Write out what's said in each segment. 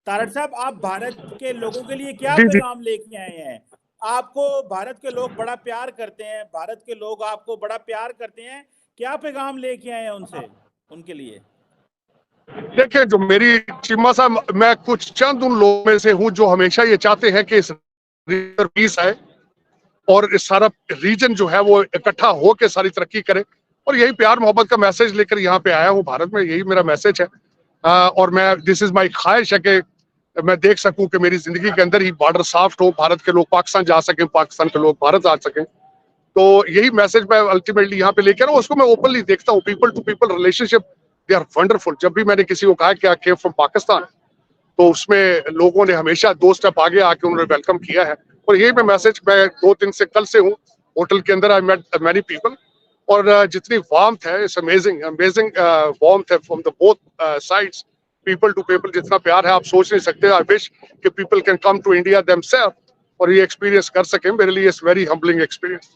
तारड़ साहब, आप भारत के लोगों के लिए क्या जी जी। पैगाम लेके आए हैं? आपको भारत के लोग बड़ा प्यार करते हैं, भारत के लोग आपको बड़ा प्यार करते हैं। क्या पैगाम लेके आए हैं उनसे, उनके लिए? देखिए, जो मेरी चीमा साहब, मैं कुछ चंद उन लोगों में से हूं जो हमेशा ये चाहते हैं कि इस रीजन पीस आए और इस सारा रीजन जो है वो इकट्ठा होकर सारी तरक्की करे। और यही प्यार मोहब्बत का मैसेज लेकर यहाँ पे आया हूँ भारत में, यही मेरा मैसेज है। और मैं, दिस इज माई ख्वाहिश है कि मैं देख सकूं कि मेरी जिंदगी के अंदर ही बॉर्डर सॉफ्ट हो, भारत के लोग पाकिस्तान जा सकें, पाकिस्तान के लोग भारत आ सकें। तो यही मैसेज मैं अल्टीमेटली यहाँ पे लेकर आऊँ। उसको मैं ओपनली देखता हूँ, people to people relationship, they are wonderful. जब भी मैंने किसी को कहा कि आई केम फ्रॉम पाकिस्तान, तो उसमें लोगों ने हमेशा 2 स्टेप आगे आके उन्होंने वेलकम किया है। और यही मैं मैसेज, मैं 2 दिन से कल से हूँ होटल के अंदर, आई मेट मैनी पीपल। और जितनी वार्मथ है, इट्स अमेजिंग अमेजिंग वार्मथ है from the both sides, people to people. जितना प्यार है आप सोच नहीं सकते। आई विश कि people can come to India themselves और ये एक्सपीरियंस कर सकें। मेरे लिए इट्स वेरी हम्बलिंग एक्सपीरियंस।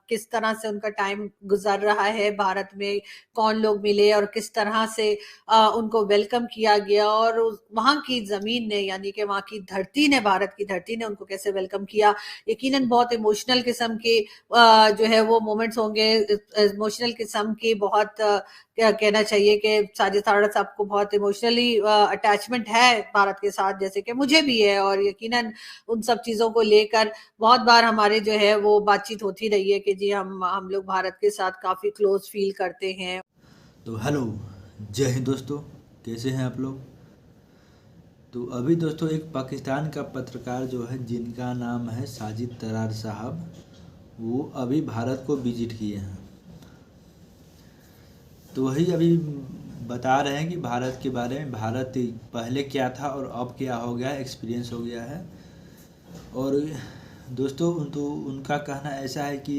किस तरह से उनका टाइम गुजर रहा है भारत में, कौन लोग मिले और किस तरह से उनको वेलकम किया गया, और वहां की जमीन ने, यानी कि वहां की धरती ने, भारत की धरती ने उनको कैसे वेलकम किया। यकीनन बहुत इमोशनल किस्म के जो है वो मोमेंट्स होंगे, इमोशनल किस्म की। बहुत क्या कहना चाहिए कि साजिद तारड़ साहब को बहुत इमोशनली अटैचमेंट है भारत के साथ, जैसे कि मुझे भी है। और यकीनन उन सब चीजों को लेकर बहुत बार हमारे जो है वो बातचीत होती रही है कि जी हम लोग भारत के साथ काफी क्लोज फील करते हैं। तो हेलो, जय हिंद दोस्तों, कैसे हैं आप लोग। तो अभी दोस्तों एक पाकिस्तान का पत्रकार जो है, जिनका नाम है साजिद तरार साहब, वो अभी भारत को विजिट किए हैं। तो वही अभी बता रहे हैं कि भारत के बारे में, भारत पहले क्या था और अब क्या हो गया, एक्सपीरियंस हो गया है। और दोस्तों तो उनका कहना ऐसा है कि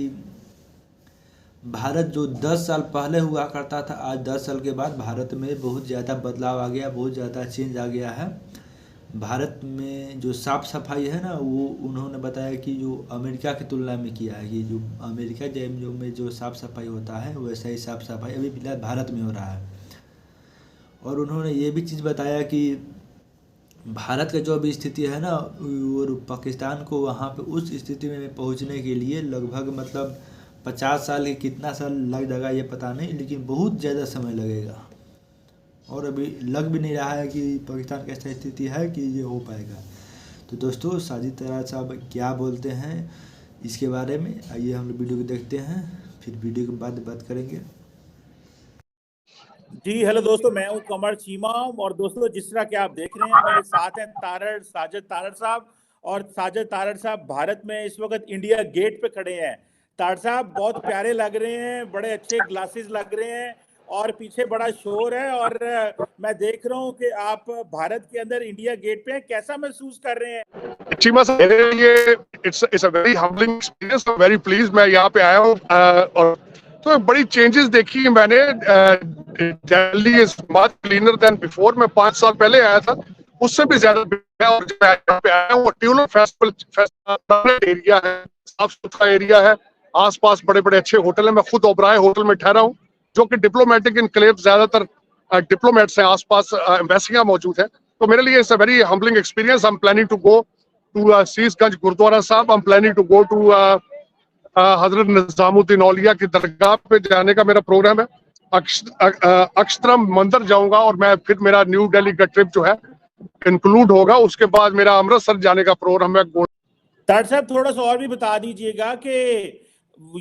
भारत जो 10 साल पहले हुआ करता था, आज 10 साल के बाद भारत में बहुत ज़्यादा बदलाव आ गया, बहुत ज़्यादा चेंज आ गया है। भारत में जो साफ़ सफाई है ना, वो उन्होंने बताया कि जो अमेरिका की तुलना में किया है, कि जो अमेरिका जो में जो साफ़ सफाई होता है, वैसा ही साफ़ सफाई अभी फिलहाल भारत में हो रहा है। और उन्होंने ये भी चीज़ बताया कि भारत का जो अभी स्थिति है ना, और पाकिस्तान को वहाँ पे उस स्थिति में पहुँचने के लिए लगभग मतलब 50 साल, कितना साल लग जाएगा ये पता नहीं, लेकिन बहुत ज़्यादा समय लगेगा। और अभी लग भी नहीं रहा है कि पाकिस्तान की ऐसा स्थिति है कि ये हो पाएगा। तो दोस्तों साजिद तरार साहब क्या बोलते हैं इसके बारे में, आइए हम लोग वीडियो को देखते हैं, फिर वीडियो के बाद बात करेंगे। जी हेलो दोस्तों, मैं हूं कमर चीमा। और दोस्तों, जिस तरह के आप देख रहे हैं, मेरे साथ हैं साजिद तारड़ साहब। और साजिद तारड़ साहब भारत में इस वक्त इंडिया गेट पे खड़े हैं। तारड़ साहब बहुत प्यारे लग रहे हैं, बड़े अच्छे ग्लासेस लग रहे हैं और पीछे बड़ा शोर है। और मैं देख रहा हूं कि आप भारत के अंदर इंडिया गेट पे हैं। कैसा महसूस कर रहे हैं? चीमा साहब, मेरे लिए it's a very humbling experience, very please मैं यहाँ पे आया हूँ। और तो बड़ी चेंजेस देखी है मैंने। Delhi is much cleaner then before. मैं 5 साल पहले आया था, उससे भी ज्यादा। और जब मैं यहाँ पे आया हूँ, ट्यूलिप फेस्टिवल एरिया है, साफ सुथरा एरिया है, आसपास बड़े बड़े अच्छे होटल है। मैं खुद ओबराय होटल में ठहरा हूँ, जो कि डिप्लोमेटिक इनक्लेव, ज्यादातर डिप्लोमेट्स हैं आसपास, एम्बेसियां मौजूद है। तो मेरे लिए it's a very humbling experience. I am planning to go to Sisganj Gurudwara Sahib. I am planning to go to Hazrat Nizamuddin औलिया की दरगाह पे जाने का मेरा प्रोग्राम है। अक्षरम मंदिर जाऊंगा और मैं फिर मेरा न्यू दिल्ली का ट्रिप जो है इंक्लूड होगा। उसके बाद मेरा अमृतसर जाने का प्रोग्राम है। तारड़ साहब, थोड़ा सा और भी बता दीजिएगा कि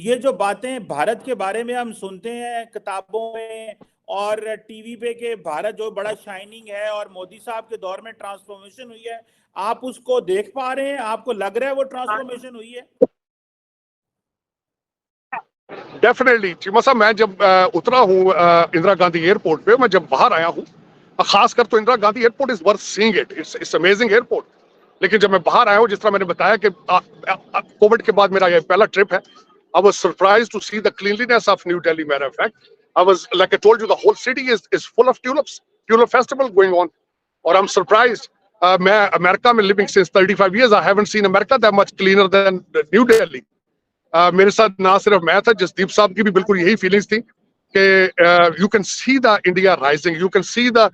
ये जो बातें भारत के बारे में हम सुनते हैं किताबों में और टीवी पे, के भारत जो बड़ा शाइनिंग है और मोदी साहब के दौर में ट्रांसफॉर्मेशन हुई है, आप उसको देख पा रहे हैं? आपको लग रहा है वो ट्रांसफॉर्मेशन हुई है? डेफिनेटली चीमा साहब, मैं जब उतरा हूँ इंदिरा गांधी एयरपोर्ट पे, मैं जब बाहर आया हूँ, खासकर तो Indira Gandhi airport is worth seeing it. It's amazing airport. लेकिन जब मैं बाहर आया हूँ, जिस तरह मैंने बताया कि कोविड के बाद मेरा ये पहला ट्रिप है, I was surprised to see the cleanliness of New Delhi. Matter of fact, I was, like I told you, the whole city is full of tulips, tulip festival going on. Or I'm surprised. मैं America में living since 35 years, I haven't seen America that much cleaner than New Delhi. मेरे साथ ना सिर्फ मैं था, जसदीप साहब की भी बिल्कुल यही फीलिंग्स थी कि you can see the India rising, you can see the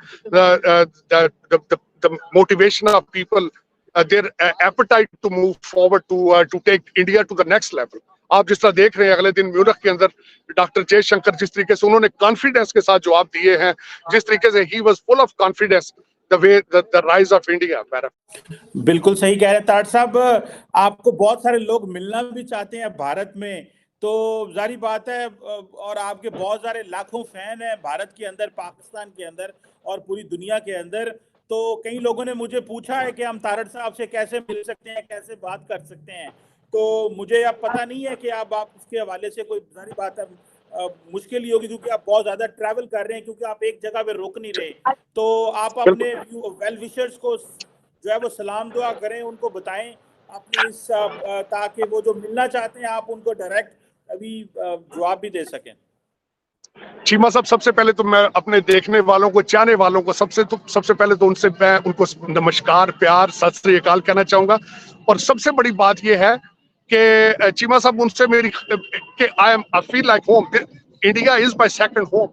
the motivation of people, their appetite to move forward to take India to the next level. आप जिस तरह देख रहे हैं अगले दिन म्यूनिख के अंदर डॉक्टर जयशंकर जिस तरीके से उन्होंने कॉन्फिडेंस के साथ जवाब दिए हैं, जिस तरीके से he was full of confidence the way the rise of India. बिल्कुल सही कह रहे हैं ताड़ साहब। आपको बहुत सारे लोग मिलना भी चाहते हैं भारत में, तो जारी बात है, और आपके बहुत सारे लाखों फैन हैं भारत के अंदर, पाकिस्तान के अंदर और पूरी दुनिया के अंदर। तो कई लोगों ने मुझे पूछा है कि हम तारड़ साहब से कैसे मिल सकते हैं, कैसे बात कर सकते हैं। तो मुझे अब पता नहीं है कि आप उसके हवाले से कोई जारी बात है मुश्किल ही होगी, क्योंकि आप बहुत ज्यादा ट्रैवल कर रहे हैं, क्योंकि आप एक जगह पे रुक नहीं रहे। तो आप अपने वेल विशर्स को जो है वो सलाम दुआ करें, उनको बताएं अपनी इस ताकि वो जो मिलना चाहते हैं आप उनको डायरेक्ट अभी जवाब भी दे सकें। चीमा साहब, सबसे पहले तो मैं अपने देखने वालों को, चाहने वालों को सबसे पहले तो उनसे मैं उनको नमस्कार, प्यार, सत श्री अकाल कहना चाहूंगा। और सबसे बड़ी बात यह है कि चीमा साहब उनसे मेरी कि I feel like home, India is my second home.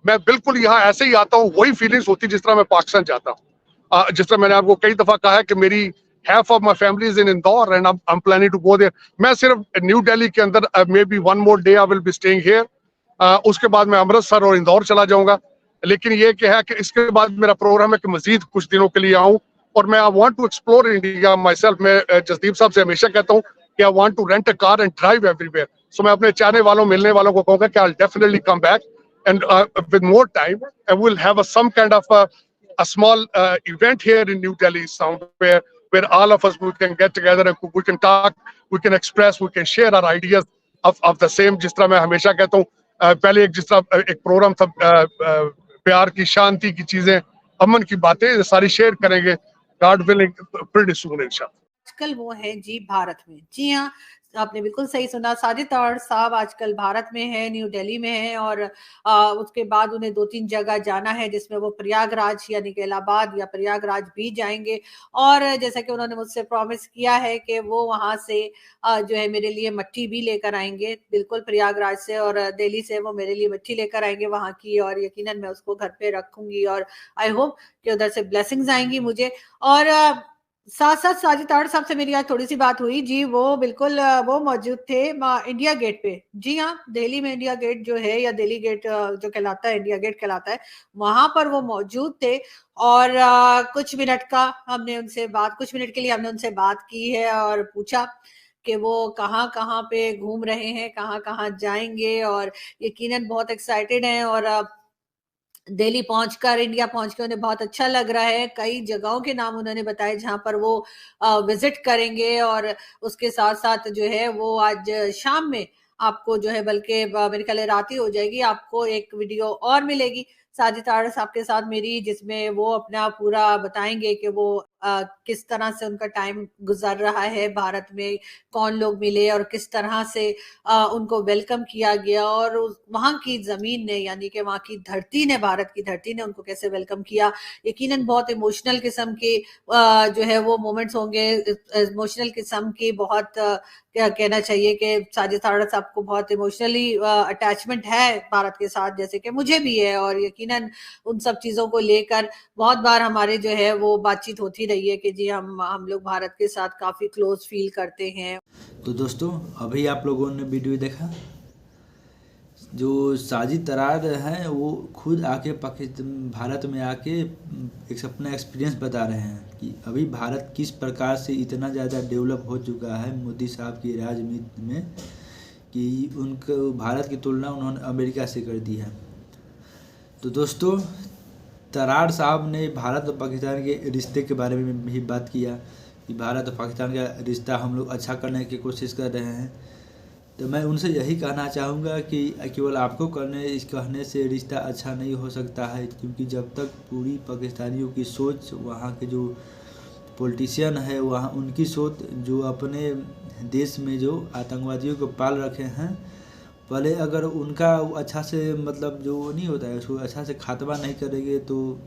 मैं बिल्कुल यहाँ ऐसे ही आता हूँ, वही फीलिंग्स होती जिस तरह मैं पाकिस्तान जाता हूँ। जिस तरह मैंने आपको कई दफा कहा है कि मेरी half of my family is in Indore and I'm planning to go there. मैं सिर्फ न्यू दिल्ली के अंदर maybe one more day I will be staying here. उसके बाद मैं अमृतसर और इंदौर चला जाऊंगा। लेकिन ये क्या है कि इसके बाद मेरा प्रोग्राम है कि मजीद कुछ दिनों के लिए आऊं, और मैं I want to explore India myself. मैं जसदीप साहब से हमेशा कहता हूँ कि I want to rent a car and drive everywhere. So मैं अपने चाहने वालों, मिलने वालों को कहूँगा कि I will definitely come back and with more time and we'll have some kind of a small event here in New Delhi somewhere where all of us we can get together and we can talk, we can express, we can share our ideas of the same। जिस तरह मैं हमेशा कहता हूँ, पहले जिस तरह एक प्रोग्राम था प्यार की, शांति की चीजें, अमन की बातें सारी शेयर करेंगे गॉड विलिंग प्रीटी सून इंशाल्लाह। आजकल वो है जी भारत में। जी हाँ, आपने बिल्कुल सही सुना। साजिद तारड़ साहब आजकल भारत में है, न्यू दिल्ली में है, और उसके बाद उन्हें 2-3 जगह जाना है, जिसमें वो प्रयागराज यानी कि इलाहाबाद या प्रयागराज भी जाएंगे। और जैसा कि उन्होंने मुझसे प्रॉमिस किया है कि वो वहां से जो है मेरे लिए मट्ठी भी लेकर आएंगे, बिल्कुल प्रयागराज से और दिल्ली से वो मेरे लिए मट्ठी लेकर आएंगे वहां की, और यकीनन मैं उसको घर पे रखूंगी और आई होप कि उधर से ब्लेसिंग्स आएंगी मुझे। और साथ साथ साजिद तारड़ साहब से मेरी आज थोड़ी सी बात हुई जी, वो बिल्कुल वो मौजूद थे इंडिया गेट पे। जी हाँ, दिल्ली में इंडिया गेट जो है, या दिल्ली गेट जो कहलाता है, इंडिया गेट कहलाता है, वहां पर वो मौजूद थे। और कुछ मिनट के लिए हमने उनसे बात की है और पूछा कि वो कहाँ कहाँ पे घूम रहे हैं, कहाँ कहाँ जाएंगे, और यकीनन बहुत एक्साइटेड हैं। और दिल्ली पहुंचकर, इंडिया पहुंचकर उन्हें बहुत अच्छा लग रहा है। कई जगहों के नाम उन्होंने बताए जहां पर वो विजिट करेंगे, और उसके साथ साथ जो है वो आज शाम में आपको जो है, बल्कि मेरे ख्याल रात ही हो जाएगी, आपको एक वीडियो और मिलेगी साजिद तारड़ साहब के साथ मेरी, जिसमें वो अपना पूरा बताएंगे कि वो किस तरह से उनका टाइम गुजर रहा है भारत में, कौन लोग मिले और किस तरह से उनको वेलकम किया गया, और वहां की जमीन ने यानी कि वहां की धरती ने, भारत की धरती ने उनको कैसे वेलकम किया। यकीनन बहुत इमोशनल किस्म के जो है वो मोमेंट्स होंगे, इमोशनल किस्म की, बहुत क्या कहना चाहिए कि साजिद तारड़ साहब को बहुत इमोशनली अटैचमेंट है भारत के साथ, जैसे कि मुझे भी है। और यकीनन उन सब चीजों को लेकर बहुत बार हमारे जो है वो बातचीत होती रही है कि जी हम लोग भारत के साथ काफी क्लोज फील करते हैं। तो दोस्तों, अभी आप लोगों ने वीडियो देखा, जो साजिद तारड़ हैं वो खुद आके पाकिस्तान, भारत में आके एक अपना एक्सपीरियंस बता रहे हैं कि अभी भारत किस प्रकार से इतना ज़्यादा डेवलप हो चुका है मोदी साहब की राजनीति में, कि उनको भारत की तुलना उन्होंने अमेरिका से कर दी है। तो दोस्तों, तारड़ साहब ने भारत और पाकिस्तान के रिश्ते के बारे में भी बात किया कि भारत और पाकिस्तान का रिश्ता हम लोग अच्छा करने की कोशिश कर रहे हैं। तो मैं उनसे यही कहना चाहूँगा कि केवल आपको कहने से रिश्ता अच्छा नहीं हो सकता है, क्योंकि जब तक पूरी पाकिस्तानियों की सोच, वहाँ के जो पॉलिटिशियन है, वहाँ उनकी सोच जो अपने देश में जो आतंकवादियों को पाल रखे हैं, पहले अगर उनका अच्छा से मतलब जो नहीं होता है उसको अच्छा से खात्मा नहीं करेंगे, तो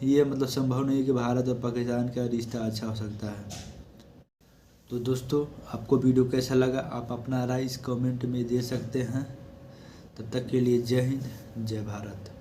ये मतलब संभव नहीं कि भारत और पाकिस्तान का रिश्ता अच्छा हो सकता है। तो दोस्तों, आपको वीडियो कैसा लगा, आप अपना राय इस कमेंट में दे सकते हैं। तब तक के लिए जय हिंद, जय भारत।